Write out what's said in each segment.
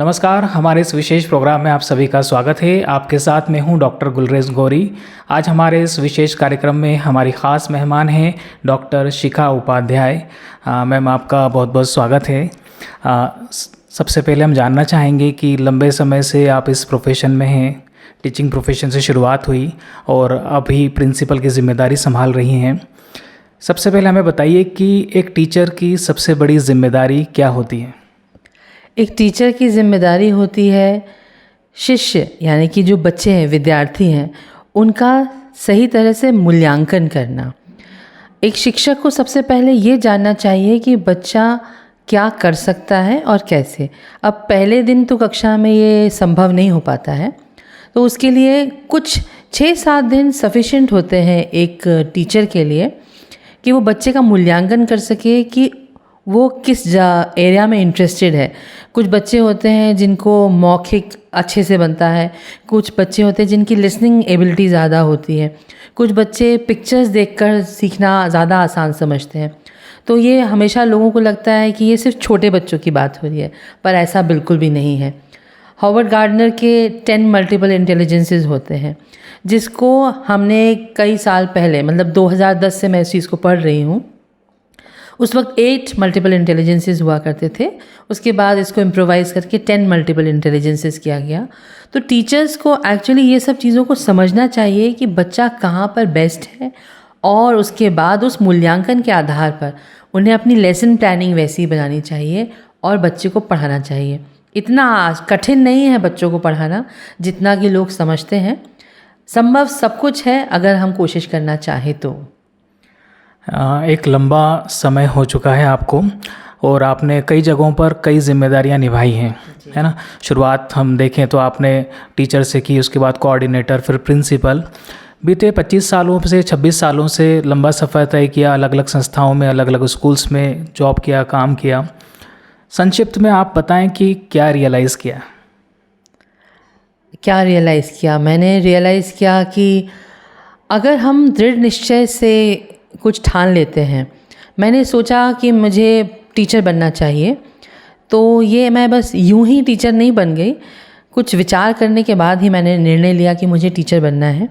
नमस्कार, हमारे इस विशेष प्रोग्राम में आप सभी का स्वागत है। आपके साथ मैं हूं डॉक्टर गुलरेज गौरी। आज हमारे इस विशेष कार्यक्रम में हमारी ख़ास मेहमान हैं डॉक्टर शिखा उपाध्याय। मैम, आपका बहुत बहुत स्वागत है। सबसे पहले हम जानना चाहेंगे कि लंबे समय से आप इस प्रोफेशन में हैं, टीचिंग प्रोफेशन से शुरुआत हुई और अभी प्रिंसिपल की जिम्मेदारी संभाल रही हैं। सबसे पहले हमें बताइए कि एक टीचर की सबसे बड़ी जिम्मेदारी क्या होती है? एक टीचर की जिम्मेदारी होती है शिष्य यानी कि जो बच्चे हैं, विद्यार्थी हैं, उनका सही तरह से मूल्यांकन करना। एक शिक्षक को सबसे पहले ये जानना चाहिए कि बच्चा क्या कर सकता है और कैसे। अब पहले दिन तो कक्षा में ये संभव नहीं हो पाता है, तो उसके लिए कुछ 6-7 दिन सफिशिएंट होते हैं एक टीचर के लिए कि वो बच्चे का मूल्यांकन कर सके कि वो किस एरिया में इंटरेस्टेड है। कुछ बच्चे होते हैं जिनको मौखिक अच्छे से बनता है, कुछ बच्चे होते हैं जिनकी लिसनिंग एबिलिटी ज़्यादा होती है, कुछ बच्चे पिक्चर्स देखकर सीखना ज़्यादा आसान समझते हैं। तो ये हमेशा लोगों को लगता है कि ये सिर्फ छोटे बच्चों की बात हो रही है, पर ऐसा बिल्कुल भी नहीं है। हॉवर्ड गार्डनर के 10 मल्टीपल इंटेलिजेंसेस होते हैं, जिसको हमने कई साल पहले, मतलब 2010 से मैं इस चीज़ को पढ़ रही हूँ। उस वक्त 8 मल्टीपल इंटेलिजेंसेस हुआ करते थे, उसके बाद इसको इम्प्रोवाइज़ करके 10 मल्टीपल इंटेलिजेंसेस किया गया। तो टीचर्स को एक्चुअली ये सब चीज़ों को समझना चाहिए कि बच्चा कहाँ पर बेस्ट है, और उसके बाद उस मूल्यांकन के आधार पर उन्हें अपनी लेसन प्लानिंग वैसी बनानी चाहिए और बच्चे को पढ़ाना चाहिए। इतना कठिन नहीं है बच्चों को पढ़ाना जितना कि लोग समझते हैं। संभव सब कुछ है अगर हम कोशिश करना चाहें तो। एक लंबा समय हो चुका है आपको और आपने कई जगहों पर कई जिम्मेदारियां निभाई हैं, है ना। शुरुआत हम देखें तो आपने टीचर से की, उसके बाद कोऑर्डिनेटर, फिर प्रिंसिपल। बीते 25 सालों से 26 सालों से लंबा सफ़र तय किया, अलग अलग संस्थाओं में, अलग अलग स्कूल्स में जॉब किया, काम किया। संक्षिप्त में आप बताएं कि क्या रियलाइज़ किया? क्या रियलाइज़ किया? मैंने रियलाइज़ किया कि अगर हम दृढ़ निश्चय से कुछ ठान लेते हैं, मैंने सोचा कि मुझे टीचर बनना चाहिए, तो ये मैं बस यूं ही टीचर नहीं बन गई। कुछ विचार करने के बाद ही मैंने निर्णय लिया कि मुझे टीचर बनना है।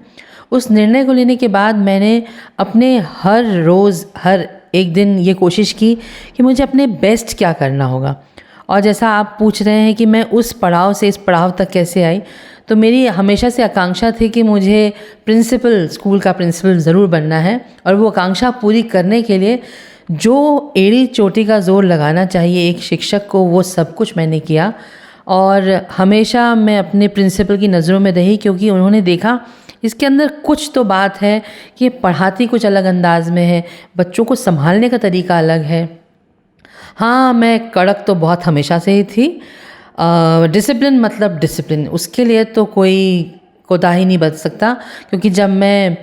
उस निर्णय को लेने के बाद मैंने अपने हर रोज़, हर एक दिन ये कोशिश की कि मुझे अपने बेस्ट क्या करना होगा। और जैसा आप पूछ रहे हैं कि मैं उस पड़ाव से इस पड़ाव तक कैसे आई, तो मेरी हमेशा से आकांक्षा थी कि मुझे प्रिंसिपल, स्कूल का प्रिंसिपल ज़रूर बनना है। और वो आकांक्षा पूरी करने के लिए जो एड़ी चोटी का ज़ोर लगाना चाहिए एक शिक्षक को, वो सब कुछ मैंने किया। और हमेशा मैं अपने प्रिंसिपल की नज़रों में रही, क्योंकि उन्होंने देखा इसके अंदर कुछ तो बात है कि पढ़ाती कुछ अलग अंदाज में है, बच्चों को संभालने का तरीका अलग है। हाँ, मैं कड़क तो बहुत हमेशा से ही थी। डिसिप्लिन मतलब डिसिप्लिन, उसके लिए तो कोई कोताही नहीं बरत सकता। क्योंकि जब मैं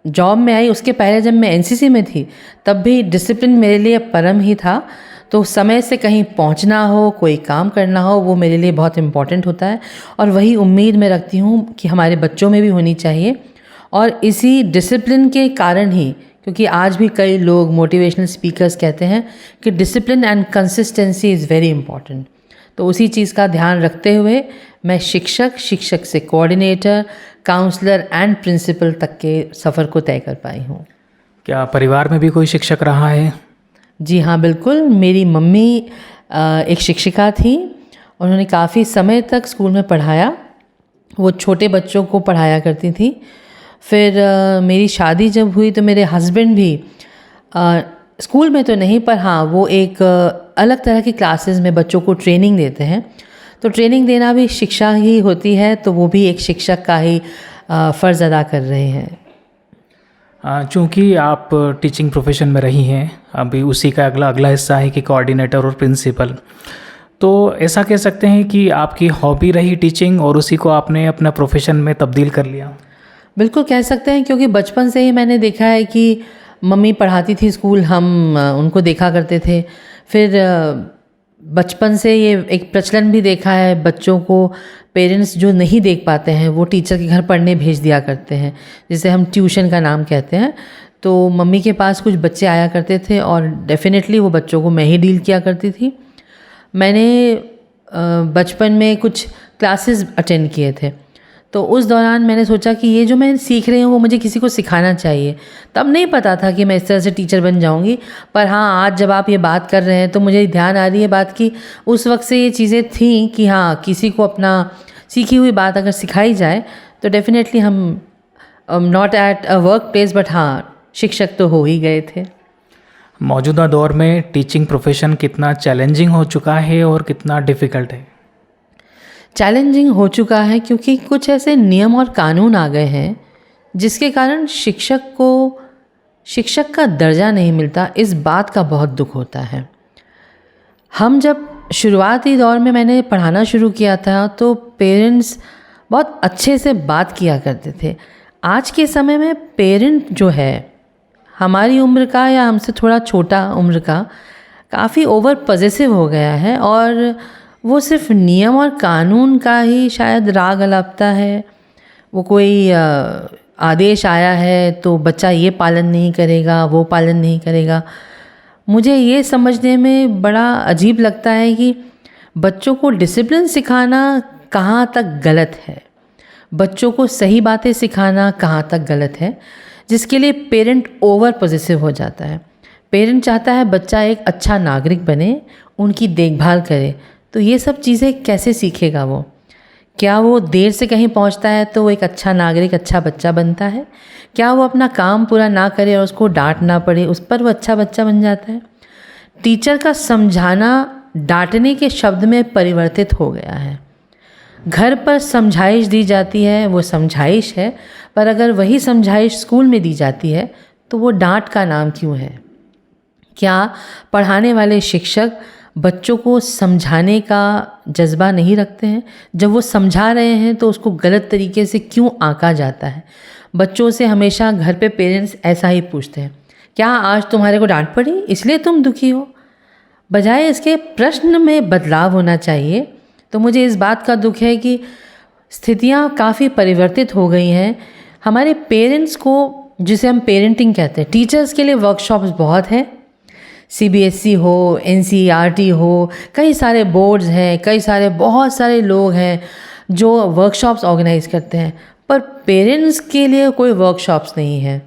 जॉब में आई, उसके पहले जब मैं एनसीसी में थी, तब भी डिसिप्लिन मेरे लिए परम ही था। तो समय से कहीं पहुंचना हो, कोई काम करना हो, वो मेरे लिए बहुत इम्पॉर्टेंट होता है। और वही उम्मीद मैं रखती हूँ कि हमारे बच्चों में भी होनी चाहिए। और इसी डिसिप्लिन के कारण ही, क्योंकि आज भी कई लोग मोटिवेशनल स्पीकर्स कहते हैं कि discipline and consistency is very important, तो उसी चीज़ का ध्यान रखते हुए मैं शिक्षक से कोऑर्डिनेटर, काउंसलर एंड प्रिंसिपल तक के सफ़र को तय कर पाई हूँ। क्या परिवार में भी कोई शिक्षक रहा है? जी हाँ, बिल्कुल। मेरी मम्मी एक शिक्षिका थी। उन्होंने काफ़ी समय तक स्कूल में पढ़ाया। वो छोटे बच्चों को पढ़ाया करती थी। फिर मेरी शादी जब हुई तो मेरे हस्बैंड भी स्कूल में तो नहीं, पर हाँ, वो एक अलग तरह की क्लासेस में बच्चों को ट्रेनिंग देते हैं। तो ट्रेनिंग देना भी शिक्षा ही होती है, तो वो भी एक शिक्षक का ही फ़र्ज़ अदा कर रहे हैं। चूँकि आप टीचिंग प्रोफेशन में रही हैं, अभी उसी का अगला हिस्सा है कि कोऑर्डिनेटर और प्रिंसिपल। तो ऐसा कह सकते हैं कि आपकी हॉबी रही टीचिंग और उसी को आपने अपना प्रोफेशन में तब्दील कर लिया? बिल्कुल कह सकते हैं, क्योंकि बचपन से ही मैंने देखा है कि मम्मी पढ़ाती थी स्कूल, हम उनको देखा करते थे। फिर बचपन से ये एक प्रचलन भी देखा है, बच्चों को पेरेंट्स जो नहीं देख पाते हैं वो टीचर के घर पढ़ने भेज दिया करते हैं, जिसे हम ट्यूशन का नाम कहते हैं। तो मम्मी के पास कुछ बच्चे आया करते थे और डेफिनेटली वो बच्चों को मैं ही डील किया करती थी। मैंने बचपन में कुछ क्लासेस अटेंड किए थे, तो उस दौरान मैंने सोचा कि ये जो मैं सीख रही हूँ वो मुझे किसी को सिखाना चाहिए। तब नहीं पता था कि मैं इस तरह से टीचर बन जाऊँगी, पर हाँ, आज जब आप ये बात कर रहे हैं तो मुझे ध्यान आ रही है बात कि उस वक्त से ये चीज़ें थीं कि हाँ, किसी को अपना सीखी हुई बात अगर सिखाई जाए तो डेफिनेटली हम not at a work place but हाँ, शिक्षक तो हो ही गए थे। मौजूदा दौर में टीचिंग प्रोफेशन कितना चैलेंजिंग हो चुका है और कितना डिफ़िकल्ट है? चैलेंजिंग हो चुका है क्योंकि कुछ ऐसे नियम और कानून आ गए हैं जिसके कारण शिक्षक को शिक्षक का दर्जा नहीं मिलता। इस बात का बहुत दुख होता है। हम जब शुरुआती दौर में मैंने पढ़ाना शुरू किया था तो पेरेंट्स बहुत अच्छे से बात किया करते थे। आज के समय में पेरेंट जो है हमारी उम्र का या हमसे थोड़ा छोटा उम्र का काफ़ी ओवर पॉसेसिव हो गया है और वो सिर्फ नियम और कानून का ही शायद राग अलापता है। वो कोई आदेश आया है तो बच्चा ये पालन नहीं करेगा, वो पालन नहीं करेगा। मुझे ये समझने में बड़ा अजीब लगता है कि बच्चों को डिसिप्लिन सिखाना कहाँ तक गलत है, बच्चों को सही बातें सिखाना कहाँ तक गलत है, जिसके लिए पेरेंट ओवर पॉसेसिव हो जाता है। पेरेंट चाहता है बच्चा एक अच्छा नागरिक बने, उनकी देखभाल करे, तो ये सब चीज़ें कैसे सीखेगा वो? क्या वो देर से कहीं पहुंचता है तो वो एक अच्छा नागरिक, अच्छा बच्चा बनता है? क्या वो अपना काम पूरा ना करे और उसको डांट ना पड़े, उस पर वो अच्छा बच्चा बन जाता है? टीचर का समझाना डांटने के शब्द में परिवर्तित हो गया है। घर पर समझाइश दी जाती है, वो समझाइश है, पर अगर वही समझाइश स्कूल में दी जाती है तो वो डांट का नाम क्यों है? क्या पढ़ाने वाले शिक्षक बच्चों को समझाने का जज्बा नहीं रखते हैं? जब वो समझा रहे हैं तो उसको गलत तरीके से क्यों आंका जाता है? बच्चों से हमेशा घर पे पेरेंट्स ऐसा ही पूछते हैं, क्या आज तुम्हारे को डांट पड़ी इसलिए तुम दुखी हो? बजाय इसके प्रश्न में बदलाव होना चाहिए। तो मुझे इस बात का दुख है कि स्थितियाँ काफ़ी परिवर्तित हो गई हैं। हमारे पेरेंट्स को, जिसे हम पेरेंटिंग कहते हैं, टीचर्स के लिए वर्कशॉप्स बहुत हैं। CBSE हो, NCERT हो, कई सारे बोर्ड्स हैं, बहुत सारे लोग हैं जो वर्कशॉप्स ऑर्गेनाइज करते हैं, पर पेरेंट्स के लिए कोई वर्कशॉप्स नहीं है।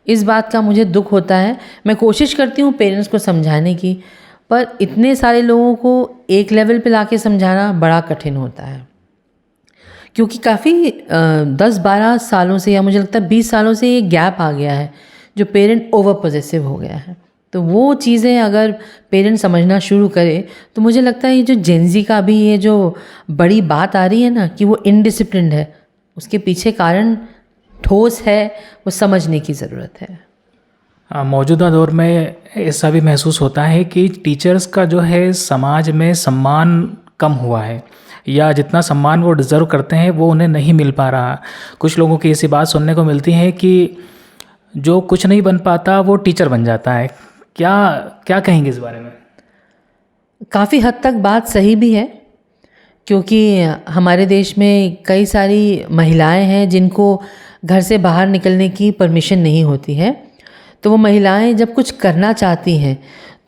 इस बात का मुझे दुख होता है। मैं कोशिश करती हूँ पेरेंट्स को समझाने की, पर इतने सारे लोगों को एक लेवल पे लाके समझाना बड़ा कठिन होता है, क्योंकि काफ़ी 10-12 सालों से, या मुझे लगता है 20 सालों से ये गैप आ गया है जो पेरेंट ओवर पॉसेसिव हो गया है। तो वो चीज़ें अगर पेरेंट समझना शुरू करे तो मुझे लगता है ये जो जेनजी का भी ये जो बड़ी बात आ रही है ना कि वो इनडिसिप्लिन्ड है, उसके पीछे कारण ठोस है, वो समझने की ज़रूरत है। मौजूदा दौर में ऐसा भी महसूस होता है कि टीचर्स का जो है समाज में सम्मान कम हुआ है, या जितना सम्मान वो डिज़र्व करते हैं वो उन्हें नहीं मिल पा रहा। कुछ लोगों की ऐसी बात सुनने को मिलती है कि जो कुछ नहीं बन पाता वो टीचर बन जाता है। क्या कहेंगे इस बारे में? काफ़ी हद तक बात सही भी है, क्योंकि हमारे देश में कई सारी महिलाएं हैं जिनको घर से बाहर निकलने की परमिशन नहीं होती है। तो वो महिलाएं जब कुछ करना चाहती हैं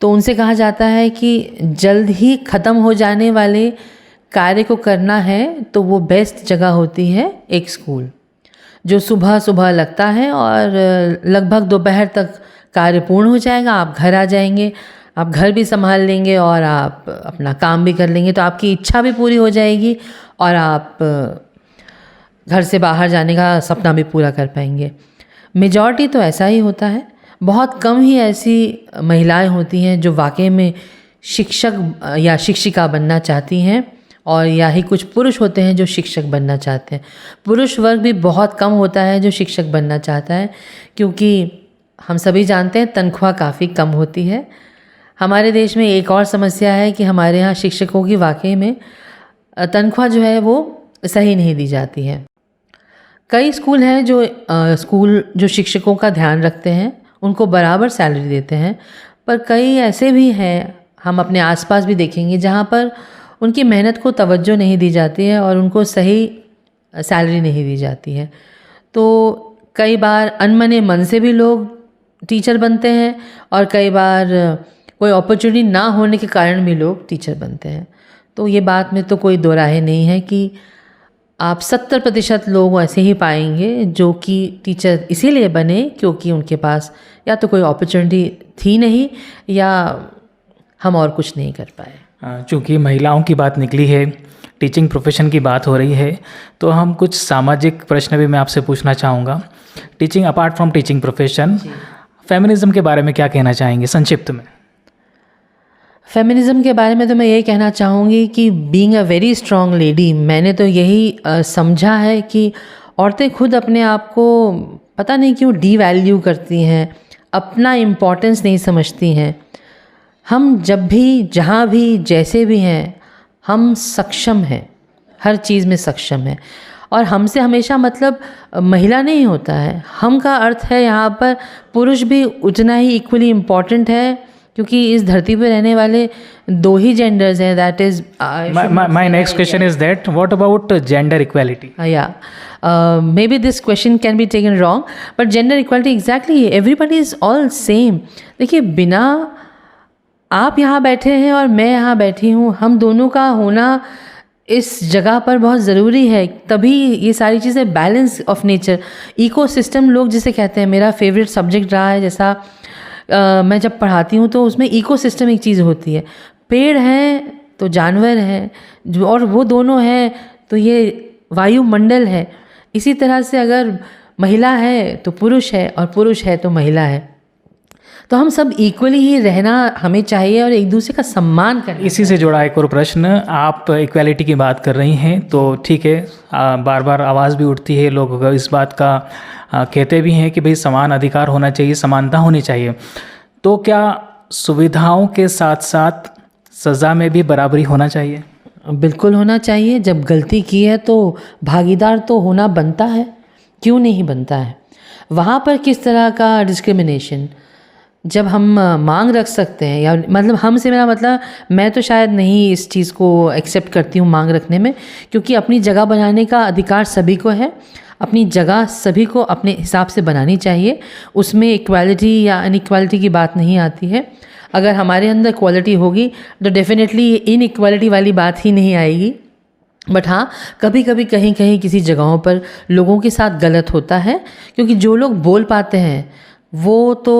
तो उनसे कहा जाता है कि जल्द ही ख़त्म हो जाने वाले कार्य को करना है तो वो बेस्ट जगह होती है एक स्कूल, जो सुबह सुबह लगता है और लगभग दोपहर तक कार्य पूर्ण हो जाएगा। आप घर आ जाएंगे, आप घर भी संभाल लेंगे और आप अपना काम भी कर लेंगे, तो आपकी इच्छा भी पूरी हो जाएगी और आप घर से बाहर जाने का सपना भी पूरा कर पाएंगे। मेजॉरिटी तो ऐसा ही होता है। बहुत कम ही ऐसी महिलाएं होती हैं जो वाकई में शिक्षक या शिक्षिका बनना चाहती हैं, और या ही कुछ पुरुष होते हैं जो शिक्षक बनना चाहते हैं। पुरुष वर्ग भी बहुत कम होता है जो शिक्षक बनना चाहता है, क्योंकि हम सभी जानते हैं तनख्वाह काफ़ी कम होती है। हमारे देश में एक और समस्या है कि हमारे यहाँ शिक्षकों की वाकई में तनख्वाह जो है वो सही नहीं दी जाती है। कई स्कूल हैं जो शिक्षकों का ध्यान रखते हैं, उनको बराबर सैलरी देते हैं, पर कई ऐसे भी हैं, हम अपने आसपास भी देखेंगे, जहाँ पर उनकी मेहनत को तवज्जो नहीं दी जाती है और उनको सही सैलरी नहीं दी जाती है। तो कई बार अनमने मन से भी लोग टीचर बनते हैं और कई बार कोई अपॉर्चुनिटी ना होने के कारण भी लोग टीचर बनते हैं। तो ये बात में तो कोई दो राय नहीं है कि आप 70% लोग ऐसे ही पाएंगे जो कि टीचर इसीलिए बने क्योंकि उनके पास या तो कोई अपॉर्चुनिटी थी नहीं या हम और कुछ नहीं कर पाए। चूँकि महिलाओं की बात निकली है, टीचिंग प्रोफेशन की बात हो रही है, तो हम कुछ सामाजिक प्रश्न भी मैं आपसे पूछना चाहूँगा। Teaching apart from teaching profession, feminism के बारे में क्या कहना चाहेंगे संक्षिप्त में? फेमिनिज़म के बारे में तो मैं ये कहना चाहूँगी कि being a very strong lady, मैंने तो यही समझा है कि औरतें खुद अपने आप को पता नहीं क्यों डीवैल्यू करती हैं, अपना इम्पोर्टेंस नहीं समझती हैं। हम जब भी, जहाँ भी, जैसे भी हैं, हम सक्षम हैं, हर चीज़ में सक्षम हैं। और हमसे हमेशा मतलब महिला नहीं होता है, हम का अर्थ है यहाँ पर पुरुष भी उतना ही इक्वली इम्पॉर्टेंट है, क्योंकि इस धरती पर रहने वाले दो ही जेंडर्स हैं, that is my next question is that what about gender equality? May be this question can be taken wrong, but gender equality exactly, everybody is all same. देखिए, बिना आप यहाँ बैठे हैं और मैं यहाँ बैठी हूँ, हम दोनों का होना इस जगह पर बहुत ज़रूरी है, तभी ये सारी चीज़ें बैलेंस ऑफ नेचर, इकोसिस्टम लोग जिसे कहते हैं, मेरा फेवरेट सब्जेक्ट रहा है। जैसा मैं जब पढ़ाती हूँ तो उसमें इकोसिस्टम एक चीज़ होती है, पेड़ हैं तो जानवर हैं, जो और वो दोनों हैं तो ये वायुमंडल है। इसी तरह से अगर महिला है तो पुरुष है और पुरुष है तो महिला है, तो हम सब इक्वली ही रहना हमें चाहिए और एक दूसरे का सम्मान करना। इसी से जुड़ा एक और प्रश्न, आप इक्वालिटी की बात कर रही हैं तो ठीक है, बार बार आवाज़ भी उठती है, लोग इस बात का कहते भी हैं कि भाई समान अधिकार होना चाहिए, समानता होनी चाहिए, तो क्या सुविधाओं के साथ साथ सज़ा में भी बराबरी होना चाहिए? बिल्कुल होना चाहिए। जब गलती की है तो भागीदार तो होना बनता है, क्यों नहीं बनता है। वहाँ पर किस तरह का डिस्क्रिमिनेशन, जब हम मांग रख सकते हैं, या मतलब हमसे मेरा मतलब, मैं तो शायद नहीं इस चीज़ को एक्सेप्ट करती हूँ मांग रखने में, क्योंकि अपनी जगह बनाने का अधिकार सभी को है, अपनी जगह सभी को अपने हिसाब से बनानी चाहिए, उसमें इक्वालिटी या अनइक्वालिटी की बात नहीं आती है। अगर हमारे अंदर क्वालिटी होगी तो डेफिनेटली इनइक्वालिटी वाली बात ही नहीं आएगी। बट हाँ, कभी कभी कहीं कहीं किसी जगहों पर लोगों के साथ गलत होता है, क्योंकि जो लोग बोल पाते हैं वो तो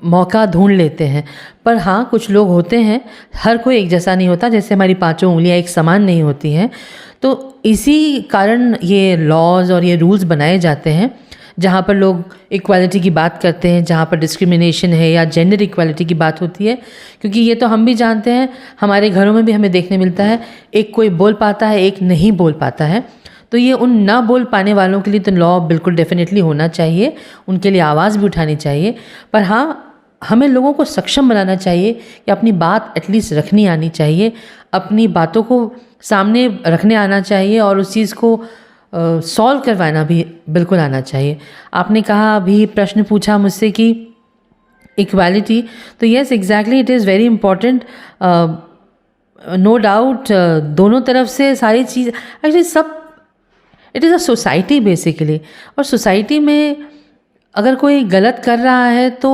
मौका ढूंढ लेते हैं। पर हाँ, कुछ लोग होते हैं, हर कोई एक जैसा नहीं होता, जैसे हमारी पांचों उंगलियां एक समान नहीं होती हैं। तो इसी कारण ये लॉज और ये रूल्स बनाए जाते हैं, जहाँ पर लोग इक्वालिटी की बात करते हैं, जहाँ पर डिस्क्रिमिनेशन है या जेंडर इक्वालिटी की बात होती है। क्योंकि ये तो हम भी जानते हैं, हमारे घरों में भी हमें देखने मिलता है, एक कोई बोल पाता है, एक नहीं बोल पाता है। तो ये उन ना बोल पाने वालों के लिए तो लॉ बिल्कुल डेफिनेटली होना चाहिए, उनके लिए आवाज़ भी उठानी चाहिए। पर हाँ, हमें लोगों को सक्षम बनाना चाहिए कि अपनी बात एटलीस्ट रखनी आनी चाहिए, अपनी बातों को सामने रखने आना चाहिए और उस चीज़ को सॉल्व करवाना भी बिल्कुल आना चाहिए। आपने कहा, अभी प्रश्न पूछा मुझसे कि इक्वालिटी, तो yes exactly, it is very important, no doubt. दोनों तरफ से सारी चीज़ एक्चुअली सब, it is a society basically, और सोसाइटी में अगर कोई गलत कर रहा है तो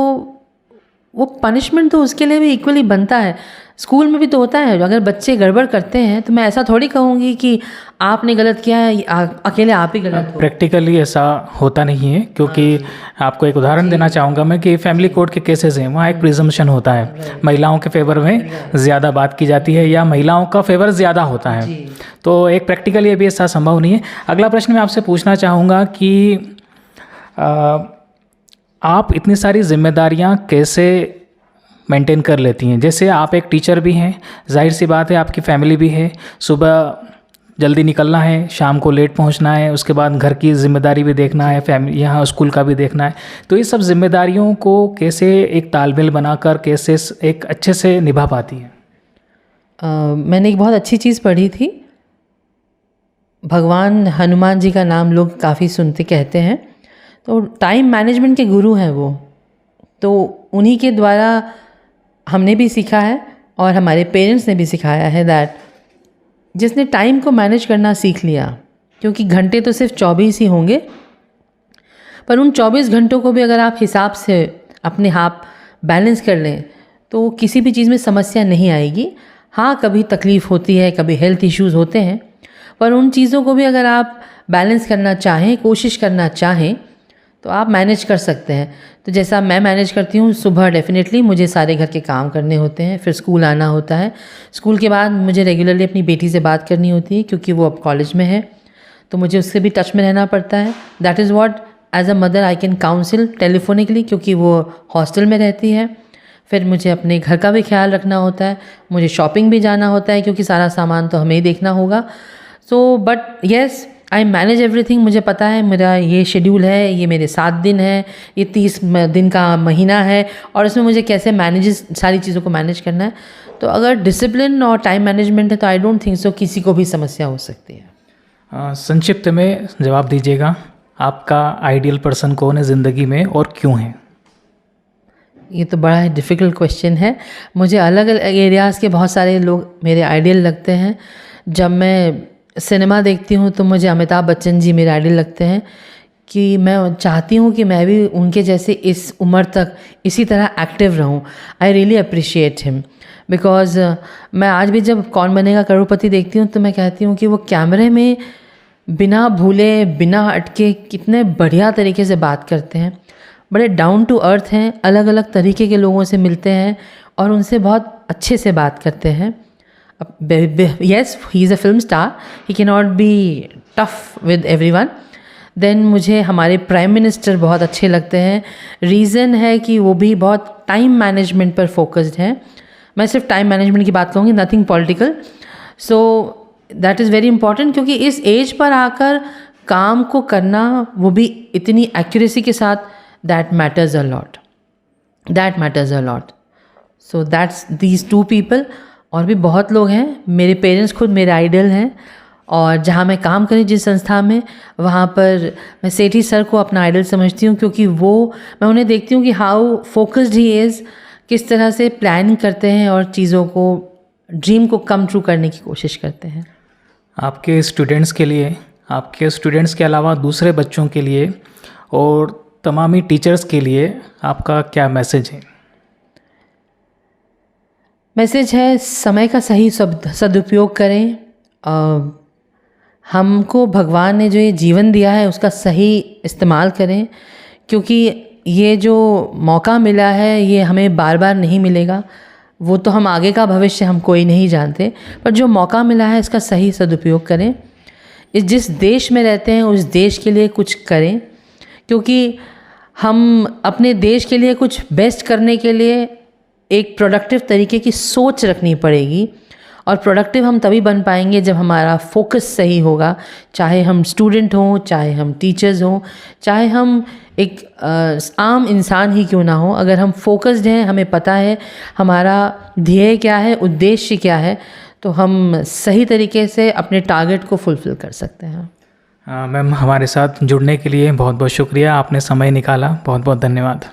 वो पनिशमेंट तो उसके लिए भी इक्वली बनता है। स्कूल में भी तो होता है, अगर बच्चे गड़बड़ करते हैं तो मैं ऐसा थोड़ी कहूँगी कि आपने गलत किया है, अकेले आप ही गलत हो। प्रैक्टिकली ऐसा होता नहीं है, क्योंकि आपको एक उदाहरण देना चाहूँगा मैं कि फैमिली कोर्ट के केसेस हैं, वहाँ एक प्रिजम्पशन होता है, महिलाओं के फेवर में ज़्यादा बात की जाती है या महिलाओं का फेवर ज़्यादा होता है, तो एक प्रैक्टिकली अभी ऐसा संभव नहीं है। अगला प्रश्न मैं आपसे पूछना चाहूँगा कि आप इतनी सारी जिम्मेदारियां कैसे मेंटेन कर लेती हैं? जैसे आप एक टीचर भी हैं, जाहिर सी बात है आपकी फैमिली भी है, सुबह जल्दी निकलना है, शाम को लेट पहुंचना है, उसके बाद घर की जिम्मेदारी भी देखना है, फैमिली यहाँ स्कूल का भी देखना है, तो ये सब जिम्मेदारियों को कैसे एक तालमेल बनाकर कैसे एक अच्छे से निभा पाती हैं? मैंने एक बहुत अच्छी चीज़ पढ़ी थी, भगवान हनुमान जी का नाम लोग काफ़ी सुनते कहते हैं, तो टाइम मैनेजमेंट के गुरु हैं वो, तो उन्हीं के द्वारा हमने भी सीखा है और हमारे पेरेंट्स ने भी सिखाया है दैट जिसने टाइम को मैनेज करना सीख लिया, क्योंकि घंटे तो सिर्फ 24 ही होंगे, पर उन 24 घंटों को भी अगर आप हिसाब से अपने आप बैलेंस कर लें तो किसी भी चीज़ में समस्या नहीं आएगी। हाँ, कभी तकलीफ़ होती है, कभी हेल्थ इश्यूज़ होते हैं, पर उन चीज़ों को भी अगर आप बैलेंस करना चाहें, कोशिश करना चाहें, तो आप मैनेज कर सकते हैं। तो जैसा मैं मैनेज करती हूँ, सुबह डेफ़िनेटली मुझे सारे घर के काम करने होते हैं, फिर स्कूल आना होता है। स्कूल के बाद मुझे रेगुलरली अपनी बेटी से बात करनी होती है, क्योंकि वो अब कॉलेज में है, तो मुझे उससे भी टच में रहना पड़ता है। That is what as a mother I can council telephonically, क्योंकि वो हॉस्टल में रहती है। फिर मुझे अपने घर का भी ख्याल रखना होता है, मुझे शॉपिंग भी जाना होता है, क्योंकि सारा सामान तो हमें ही देखना होगा। So but yes, I manage everything. मुझे पता है मेरा ये शेड्यूल है, ये मेरे 7 दिन है, ये 30 दिन का महीना है, और इसमें मुझे कैसे सारी चीज़ों को मैनेज करना है। तो अगर डिसिप्लिन और टाइम मैनेजमेंट है तो आई डोंट थिंक सो किसी को भी समस्या हो सकती है। संक्षिप्त में जवाब दीजिएगा, आपका आइडियल पर्सन कौन है ज़िंदगी में और क्यों है? ये तो बड़ा डिफ़िकल्ट क्वेश्चन है। मुझे अलग अलग एरियाज़ के बहुत सारे लोग मेरे आइडियल लगते हैं। जब मैं सिनेमा देखती हूँ तो मुझे अमिताभ बच्चन जी मेरे आइडियल लगते हैं, कि मैं चाहती हूँ कि मैं भी उनके जैसे इस उम्र तक इसी तरह एक्टिव रहूँ। I really appreciate him because मैं आज भी जब कौन बनेगा करोड़पति देखती हूँ तो मैं कहती हूँ कि वो कैमरे में बिना भूले, बिना अटके कितने बढ़िया तरीके से बात करते हैं, बड़े डाउन टू अर्थ हैं, अलग अलग तरीके के लोगों से मिलते हैं और उनसे बहुत अच्छे से बात करते हैं। Yes, he is a film star, he can not be tough with everyone. Then मुझे हमारे प्राइम मिनिस्टर बहुत अच्छे लगते हैं। रीज़न है कि वो भी बहुत टाइम मैनेजमेंट पर फोकस्ड हैं। मैं सिर्फ टाइम मैनेजमेंट की बात कहूँगी, nothing political. So that is very important, क्योंकि इस एज पर आकर काम को करना, वो भी इतनी एक्यूरेसी के साथ, that matters a lot, that matters a lot. So that's these 2 people. और भी बहुत लोग हैं। मेरे पेरेंट्स खुद मेरे आइडल हैं, और जहाँ मैं काम करी जिस संस्था में, वहाँ पर मैं सेठी सर को अपना आइडल समझती हूँ, क्योंकि वो, मैं उन्हें देखती हूँ कि हाउ फोकस्ड ही इज़, किस तरह से प्लान करते हैं और चीज़ों को, ड्रीम को कम ट्रू करने की कोशिश करते हैं। आपके स्टूडेंट्स के लिए, आपके स्टूडेंट्स के अलावा दूसरे बच्चों के लिए और तमामी टीचर्स के लिए आपका क्या मैसेज है? मैसेज है, समय का सही सदुपयोग करें। हमको भगवान ने जो ये जीवन दिया है उसका सही इस्तेमाल करें, क्योंकि ये जो मौका मिला है ये हमें बार बार नहीं मिलेगा। वो तो हम आगे का भविष्य हम कोई नहीं जानते, पर जो मौका मिला है इसका सही सदुपयोग करें। जिस देश में रहते हैं उस देश के लिए कुछ करें, क्योंकि हम अपने देश के लिए कुछ बेस्ट करने के लिए एक प्रोडक्टिव तरीके की सोच रखनी पड़ेगी। और प्रोडक्टिव हम तभी बन पाएंगे जब हमारा फोकस सही होगा, चाहे हम स्टूडेंट हों, चाहे हम टीचर्स हों, चाहे हम एक आम इंसान ही क्यों ना हो। अगर हम फोकस्ड हैं, हमें पता है हमारा ध्येय क्या है, उद्देश्य क्या है, तो हम सही तरीके से अपने टारगेट को फुलफ़िल कर सकते हैं। मैम, हमारे साथ जुड़ने के लिए बहुत बहुत शुक्रिया। आपने समय निकाला, बहुत बहुत धन्यवाद।